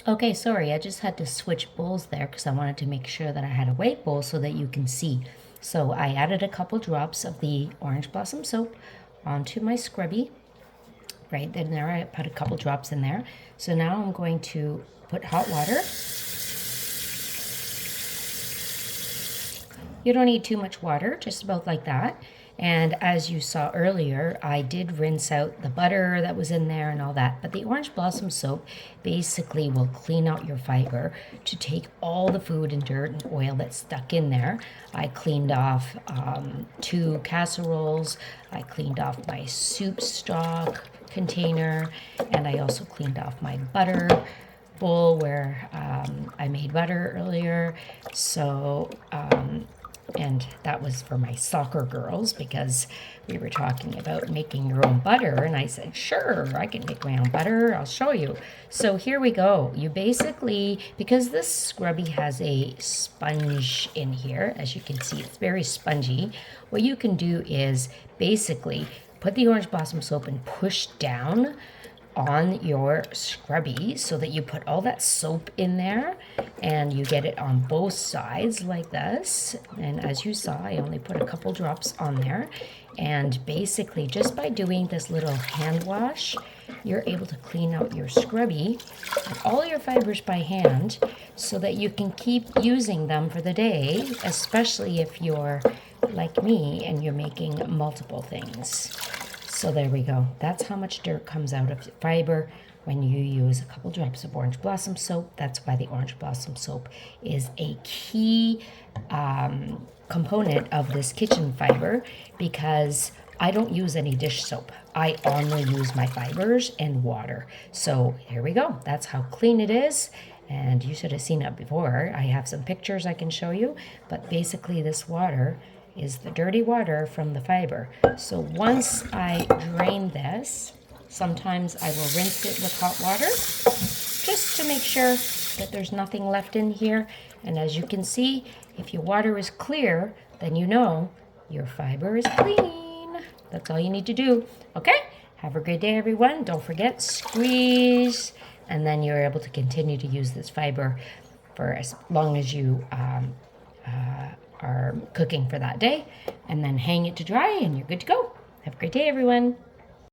Okay, sorry, I just had to switch bowls there because I wanted to make sure that I had a white bowl so that you can see. So I added a couple drops of the Orange Blossom soap onto my scrubby. Right then there, I put a couple drops in there. So now I'm going to put hot water. You don't need too much water, just about like that. And as you saw earlier, I did rinse out the butter that was in there and all that. But the Orange Blossom soap basically will clean out your fiber to take all the food and dirt and oil that's stuck in there. I cleaned off 2 casseroles. I cleaned off my soup stock container. And I also cleaned off my butter bowl where I made butter earlier. So, and that was for my soccer girls because we were talking about making your own butter. And I said, sure, I can make my own butter. I'll show you. So here we go. You basically, because this scrubby has a sponge in here, as you can see, it's very spongy. What you can do is basically put the Orange Blossom soap and push down on your scrubby so that you put all that soap in there and you get it on both sides like this. And as you saw, I only put a couple drops on there. And basically, just by doing this little hand wash, you're able to clean out your scrubby and all your fibers by hand so that you can keep using them for the day, especially if you're like me and you're making multiple things. So there we go. That's how much dirt comes out of fiber when you use a couple drops of Orange Blossom soap. That's why the Orange Blossom soap is a key component of this kitchen fiber, because I don't use any dish soap. I only use my fibers and water. So here we go. That's how clean it is. And you should have seen it before. I have some pictures I can show you. But basically this water is the dirty water from the fiber. So once I drain this, sometimes I will rinse it with hot water just to make sure that there's nothing left in here. And as you can see, if your water is clear, then you know your fiber is clean. That's all you need to do. Okay? Have a great day, everyone. Don't forget, squeeze. And then you're able to continue to use this fiber for as long as you are cooking for that day, and then hang it to dry and you're good to go. Have a great day, everyone.